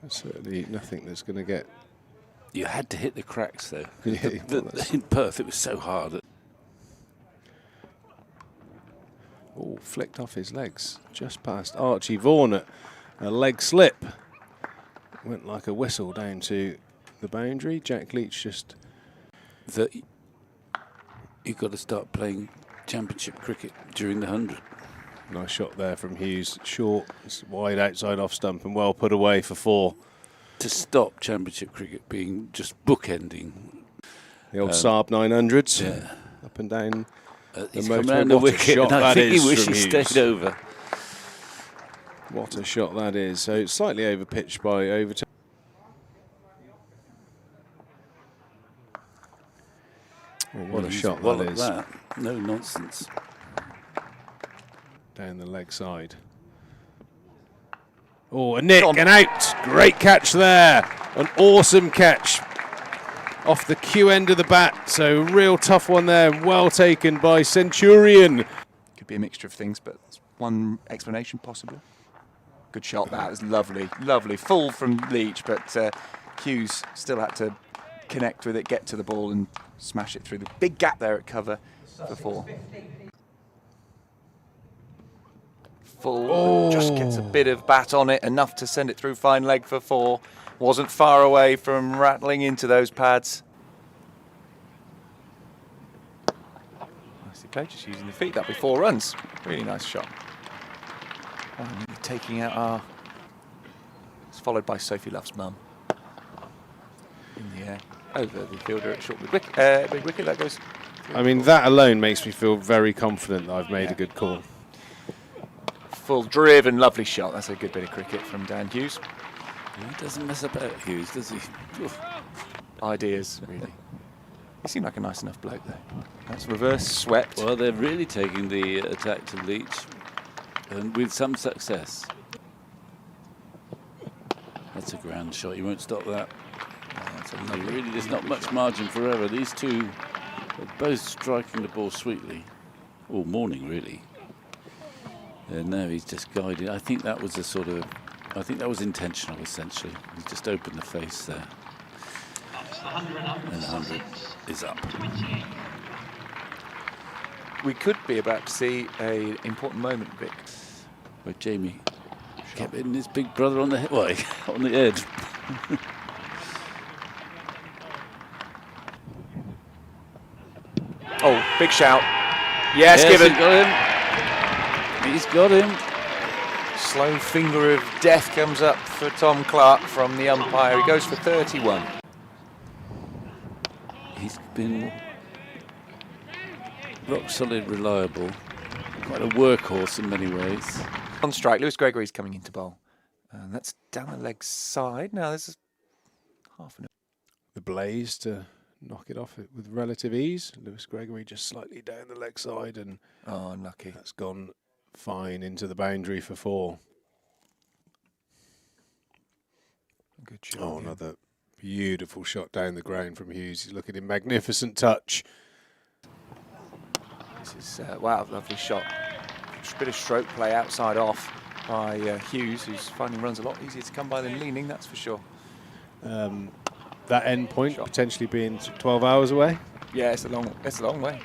Certainly nothing that's going to get. You had to hit the cracks though. Yeah, In Perth, it was so hard. Oh, flicked off his legs just past Archie Vaughan at a leg slip. Went like a whistle down to the boundary. Jack Leach just. You've got to start playing championship cricket during the 100. Nice shot there from Hughes. Short, it's wide outside off stump and well put away for 4. To stop championship cricket being just bookending. The old Saab 900s. Yeah. Up and down. He's come round the wicket, and I think he wished he stayed over. What a shot that is. So it's slightly over pitched by Overton. Oh, what a shot that is. No nonsense. Down the leg side. Oh, a nick and out. Great catch there. An awesome catch off the Q end of the bat. So real tough one there. Well taken by Centurion. Could be a mixture of things, but one explanation possibly. Good shot. That was lovely, lovely. Full from Leach, but Hughes still had to connect with it, get to the ball and smash it through the big gap there at cover for 4. Full, just gets a bit of bat on it, enough to send it through fine leg for 4. Wasn't far away from rattling into those pads. Nicely played, just using the feet. That'll be 4 runs. Really nice shot. Taking out our... It's followed by Sophie Love's mum. In the air. Over the fielder at short big wicket. That goes... I mean, that alone makes me feel very confident that I've made a good call. Full driven, lovely shot. That's a good bit of cricket from Dan Hughes. He doesn't mess about Hughes, does he? Ideas, really. He seemed like a nice enough bloke, though. That's reverse swept. Well, they're really taking the attack to Leach, and with some success. That's a grand shot. You won't stop that. Really, there's not much margin for error. These two are both striking the ball sweetly, all morning, really. And now he's just guiding. I think that was I think that was intentional, essentially. He's just opened the face there. And the 100 is up. We could be about to see an important moment, Vic. Where Jamie kept hitting his big brother on the head. Well, on the edge. Oh, big shout. Yes, given. He's got him. Slow finger of death comes up for Tom Clark from the umpire. He goes for 31. He's been rock solid, reliable. Quite a workhorse in many ways. On strike, Lewis Gregory's coming into bowl. And that's down the leg side. Now there's half an... The blaze to knock it off with relative ease. Lewis Gregory just slightly down the leg side, and unlucky. That's gone fine into the boundary for 4. Good shot. Oh, another beautiful shot down the ground from Hughes. He's looking in magnificent touch. This is, wow, lovely shot. Just a bit of stroke play outside off by Hughes, who's finding runs a lot easier to come by than leaning, that's for sure. That end point shot potentially being 12 hours away. Yeah, it's a long way.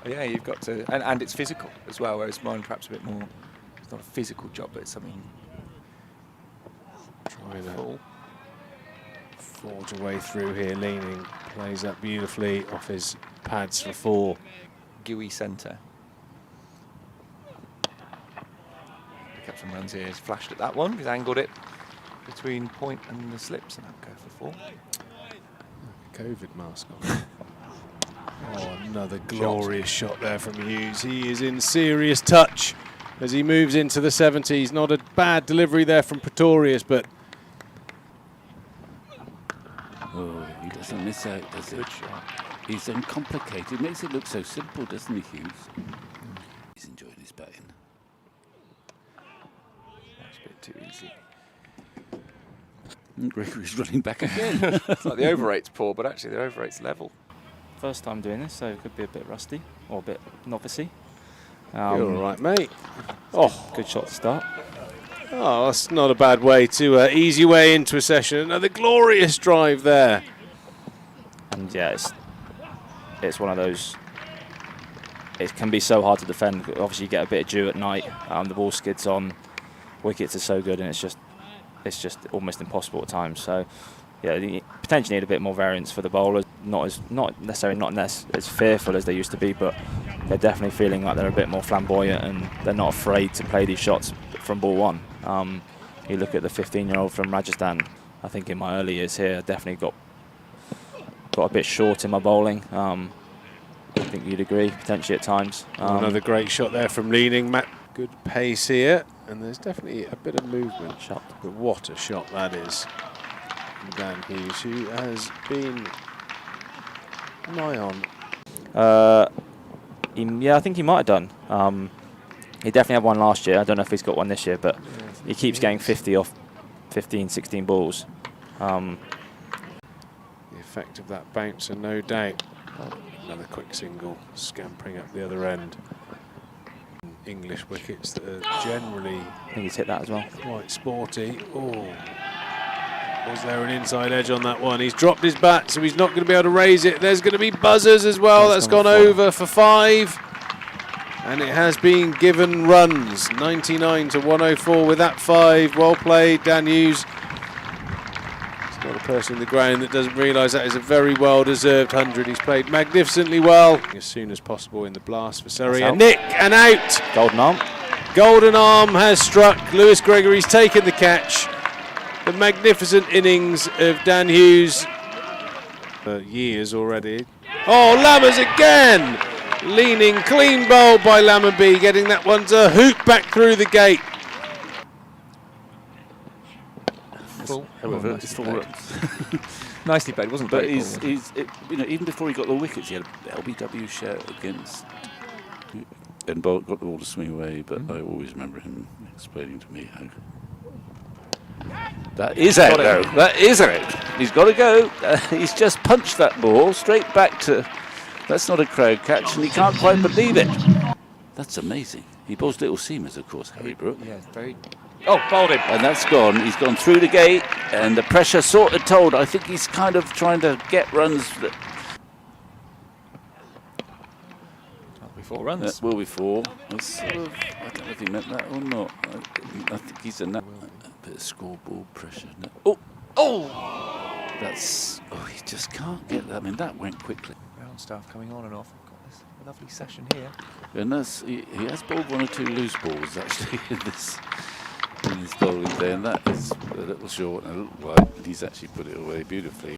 Yeah, you've got to, and it's physical as well, whereas mine perhaps a bit more, it's not a physical job, but it's something. Trying to forge a way through here, leaning, plays that beautifully off his pads for 4. Gooey centre. Pick up some runs here, he's flashed at that one, he's angled it between point and the slips, and that'll go for 4. COVID mask on. Oh, another glorious shot there from Hughes. He is in serious touch as he moves into the 70s. Not a bad delivery there from Pretorius, but... Oh, he doesn't miss out, does he? Good shot. He's uncomplicated. It makes it look so simple, doesn't he, Hughes? He's enjoying his batting. That's a bit too easy. Gregory's running back again. It's like the over-rate's poor, but actually the over-rate's level. First time doing this, so it could be a bit rusty or a bit novice-y. You're all right, mate. Oh, Good shot to start. oh, that's not a bad way to ease your way into a session. Another glorious drive there. And yeah, it's one of those. It can be so hard to defend. Obviously, you get a bit of dew at night. The ball skids on. Wickets are so good, and it's just almost impossible at times. So, yeah, you potentially need a bit more variance for the bowlers. Not necessarily as fearful as they used to be, but they're definitely feeling like they're a bit more flamboyant, and they're not afraid to play these shots from ball one. You look at the 15-year-old from Rajasthan. I think in my early years here, I definitely got a bit short in my bowling. I think you'd agree, potentially at times. Another great shot there from leaning. Matt, good pace here, and there's definitely a bit of movement. Shot. But what a shot that is. Dan Hughes, who has been nigh on. Yeah, I think he might have done. He definitely had one last year. I don't know if he's got one this year, but he keeps getting 50 off 15, 16 balls. The effect of that bouncer, no doubt. Another quick single, scampering up the other end. English wickets that are generally, I think he's hit that as well. quite sporty. Oh, was there an inside edge on that one? He's dropped his bat, so he's not going to be able to raise it. There's going to be buzzers as well. That's gone over for 5. And it has been given runs. 99 to 104 with that 5. Well played, Dan Hughes. There's not a person in the ground that doesn't realise that is a very well-deserved 100. He's played magnificently well. As soon as possible in the blast for Surrey. And Nick, and out! Golden arm. Golden arm has struck. Lewis Gregory's taken the catch. The magnificent innings of Dan Hughes for years already. Oh, Lammers again! Leaning, clean bowl by Lammonby, getting that one to hoop back through the gate. Full. However, Nicely it's full played. runs. Nicely played, wasn't But great he's ball, was even before he got the wickets, he had an LBW shout against, and got the ball to swing away. But I always remember him explaining to me how that is out. Though that is out. He's got to go. He's just punched that ball straight back to. That's not a crowd catch, and he can't quite believe it. That's amazing. He bowls little seamers, of course, Harry Brook. Yeah, very. Oh, bowled him. And that's gone. He's gone through the gate, and the pressure sort of told. I think he's kind of trying to get runs. Before runs. That will be 4. That's sort of, I don't know if he meant that or not. I think he's a bit of scoreboard pressure. No. Oh! That's. Oh, he just can't get that. I mean, that went quickly. Ground staff coming on and off. We've got this lovely session here. And that's, he has bowled 1 or 2 loose balls actually in his bowling day, and that is a little short and a little wide. And he's actually put it away beautifully.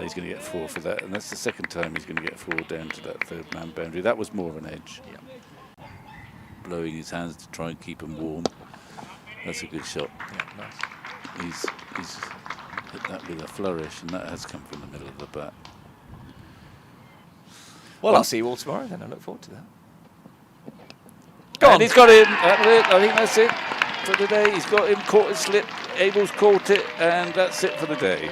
He's going to get 4 for that, and that's the second time he's going to get 4 down to that 3rd man boundary. That was more of an edge. Yeah. Blowing his hands to try and keep him warm. That's a good shot. Yeah, nice. He's hit that with a flourish, and that has come from the middle of the bat. Well, I'll see you all tomorrow then. I look forward to that. And he's got him. That's it. I think that's it for the day. He's got him, caught his slip. Abel's caught it, and that's it for the day.